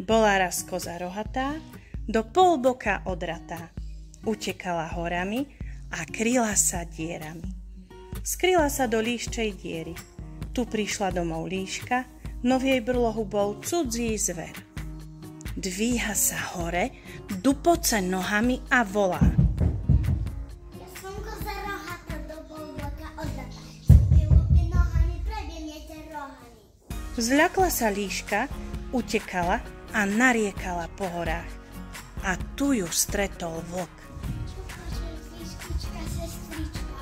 Bola raz koza rohatá, do polboka odratá. Utekala horami a kryla sa dierami. Skryla sa do líščej diery. Tu prišla domov líška, no v jej brlohu bol cudzí zver. Dvíha sa hore, dupoce nohami a volá. Ja som koza rohatá, do polboka odratá. Ľupy nohami, prebiemiete rohami. Zľakla sa líška, utekala a nariekala po horách. A tu ju stretol vlk. Líškička, sestrička.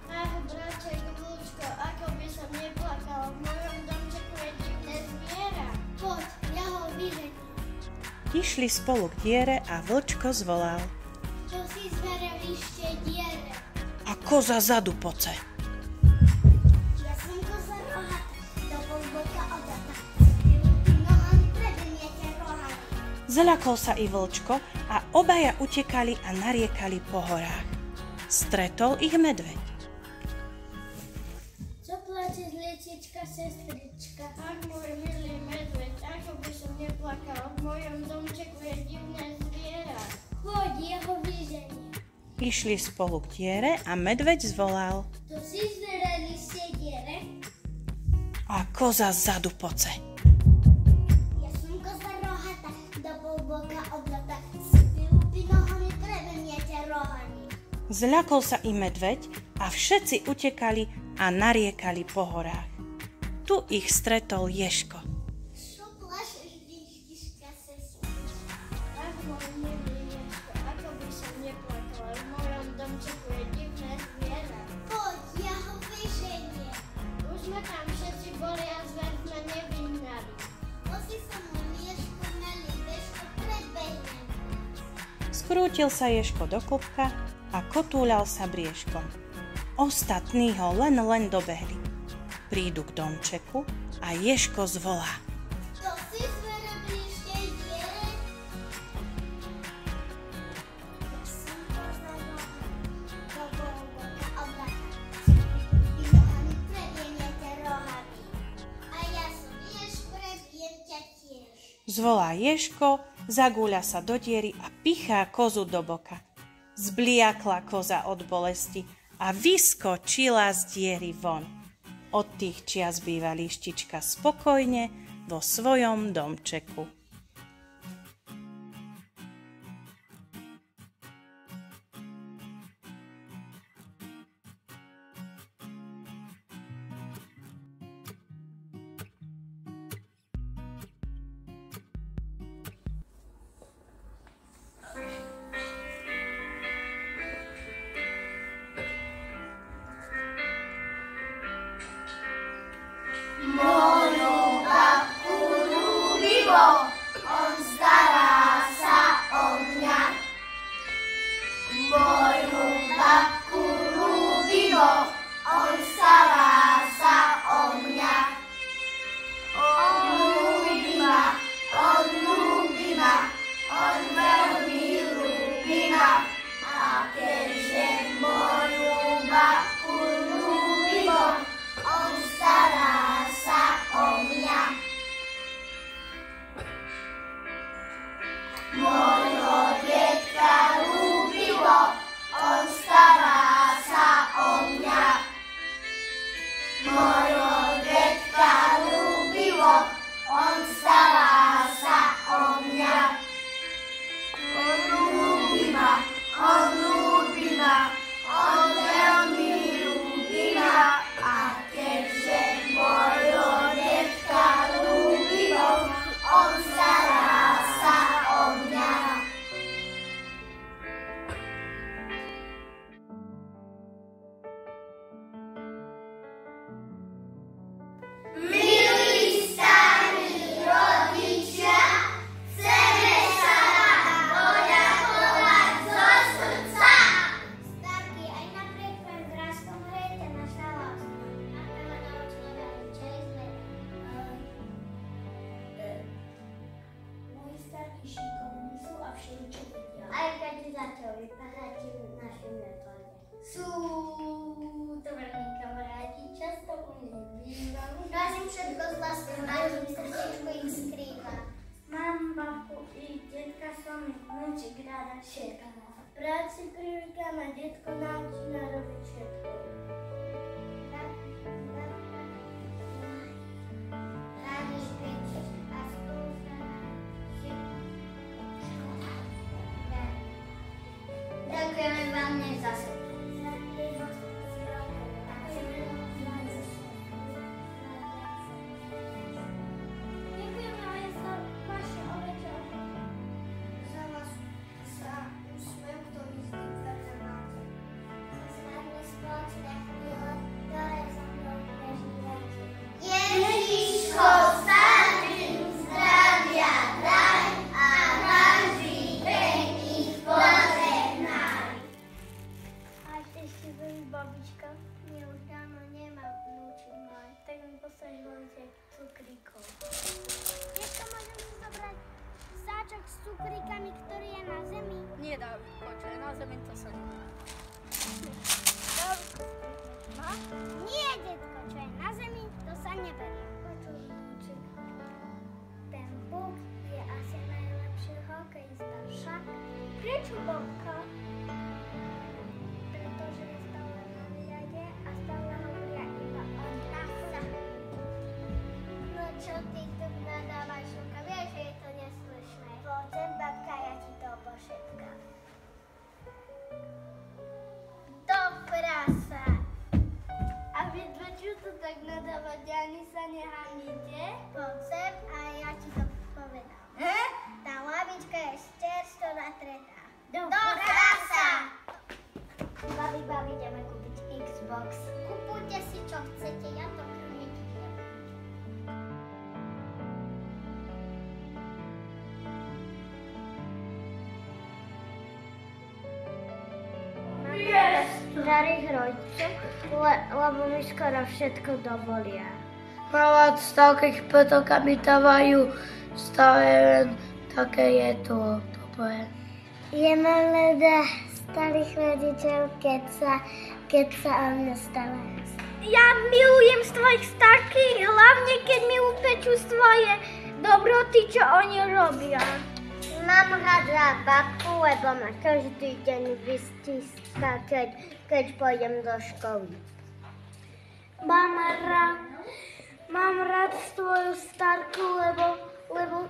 Ach, braček, vlčko, ako by som neplakala, v mojom domčeku je divné zviera. Poď, ja ho vyžením. Išli spolu k diere a vlčko zvolal. To si zvere v líščej diere. A koza za dupoce. Ja som koza rohatá, do polboka odratá. Ľupy nohami, prebiemiete rohami. Zľakol sa i vlčko a obaja utekali a nariekali po horách. Stretol ich medveď. Čo plačeš, lietička, sestrička? Ach, môj milý medveď, ako by som neplakala, v mojom domčeku je divné zviera. Poď, ja ho vyžením. Išli spolu k diere a medveď zvolal. To si zvere v líščej diere. A koza za dupoce. Ja som koza rohatá, do polboka odratá. Ľupy nohami, prebiemiete rohami. Zľakol sa i medveď a všetci utekali a nariekali po horách. Tu ich stretol Ježko. Čo plačeš, líškička, sestrička? Ach, môj milý Ježko, ako by som neplakala, v mojom domčeku je divné zviera. Poď, ja ho vyženiem. Už sme tam všetci boli a zver sme nevyhnali. Osi sa mu Ježko melí, Ježko predbehnem. Skrútil sa Ježko do klubka a kotúľal sa briežkom. Ostatní ho len dobehli. Prídu k domčeku a Ježko zvolá. To si zvere v líščej diere. Ja som koza rohatá, do polboka odratá. Ľupy nohami, prebiemiete rohami. A ja som Ježko, prebijem ťa tiež. Zvolá Ježko, zagúľa sa do diery a pichá kozu do boka. Zbliakla koza od bolesti a vyskočila z diery von. Od tých čias býva líštička spokojne vo svojom domčeku. Moju babku ľúbivo, on stará sa o mňa. Moju babku ľúbivo, on stará sa o mňa. On ľúbi ma, on veľmi ľúbi ma. A keďže moju babku ľúbivo, on stará sa o mňa. Mojho detka ľúbivo, on stará sa o mňa. Mojho detka ľúbivo, on stará sa o mňa. On ľúbi ma, on veľmi ľúbi ma. A keďže mojho detka ľúbivo, on stará sa o mňa. Milí starí rodičia, chceme sa vám poďakovať zo srdca. Starky, aj napriek tvojim vráskom hrejete naša láska. Máme naučila učili sme. Moji starky šikovní sú a všeličo vedia. Aj keď začal vypadať naše metóde. Sú to veľmi kamaráti, často u nich bývam. Vážim všetko z lásky, vážim srdečko ich skrýva. Mám babku i detka som ich vnúčik rada všetko. V práci privítame a detko naučí na robiť všetko. Ďakujeme vám dnes zase. Ďakujeme aj za vaše obete. Za vás sa úsmev, ktorý z tým máte. Za nami spoločné chvíle, ktoré so mnou prežívate. Ježiško, státim zdravia daj a každý deň ich požehnaj. A ešte veľmi babička. Ja už dávno nemám vnúčik môj. Tak mi posadíte cukríkov. Detko, môžem si zobrať sáčok s cukríkami, ktorý je na zemi? Nie, Dávidko, čo je na zemi, to sa nedá. Nie, detko, čo je na zemi, to sa neberie. Počuj, vnúčik. Ten Buk je asi najlepší hokejista však. Prečo, babka? Pretože je stále na výrade a stále hovoria iba o trasa. No čo ty tu nadávaš, Luka? Vieš, že je to neslušné. Poďme, babka, ja ti to pošetkám. Do prasa! A vy dve čo to tak nadávate, ani sa nehamíte? Poď sem a ja ti to povedám. Tá lavička je čerstvo natretá. Do prasa! Babi, ideme kúpiť Xbox. Kupujte si, čo chcete, ja to nekývam. Starých rodičov, lebo mi skoro všetko dovolia. Mávať takých petok mi dávajú stále také je to je. Je mám rada starých rodičov, keď sa o mňa starajú. Ja milujem svojich starých, hlavne keď mi upečú svoje dobroty, čo oni robia. Mám rada babku, lebo ma každý deň vystíska, keď pôjdem do školy. Mám rád svoju starku, lebo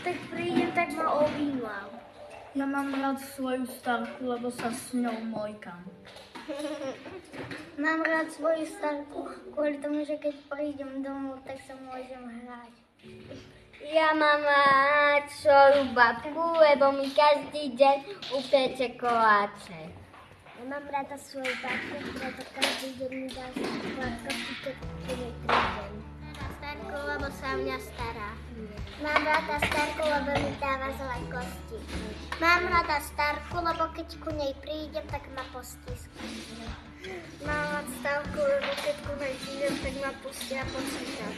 tak prídem, tak ma objímam. Ja mám rád svoju starku, lebo sa s ňou mojkam. Mám rád svoju starku, kvôli tomu, že keď prídem domov, tak sa môžem hrať. Ja mám rád svoju babku, lebo mi každý deň upeče koláče. Ja mám rada svoju babku, preto každý deň mi dá sladkosti, keď nej prídem. Starku, lebo sa mňa stará. Mám rada starku, lebo mi dáva zlé kosti. Mám rada starku, lebo keď ku nej prídem, tak ma postiska. Mám rád starku, lebo keď ku nej prídem, tak ma pustia počítať.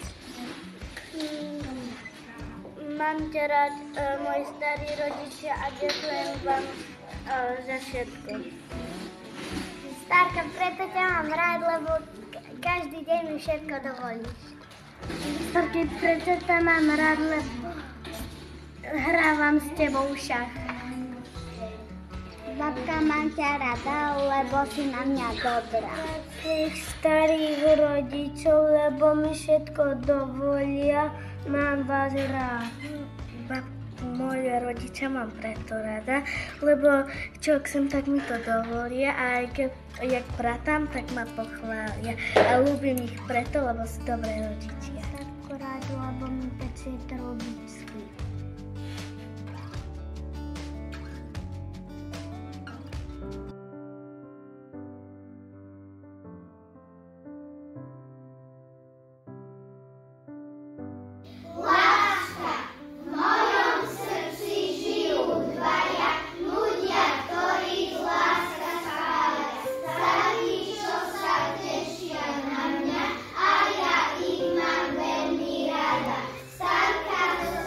Mám ťa rád, moji starí rodičia, a ďakujem vám za všetko. Starka, preto ťa mám rád, lebo každý deň mi všetko dovolíš. Starky, preto ťa mám rád, lebo hrávam s tebou šach. Babka, mám ťa rada, lebo si na mňa dobrá. Tých starých rodičov, lebo mi všetko dovolia, mám vás rád. Moje rodičia mám preto rada, lebo čo chcem, tak mi to dovolia, a aj keď jak pratám, tak ma pochvália. A ľúbim ich preto, lebo sú dobré rodičia. Starku rád, lebo mi pečie trubičky. Starka so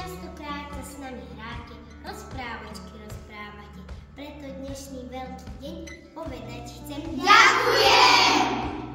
častokrát sa s nami hráte, rozprávačky rozprávate. Preto dnešný veľký deň povedať chcem ďakujem!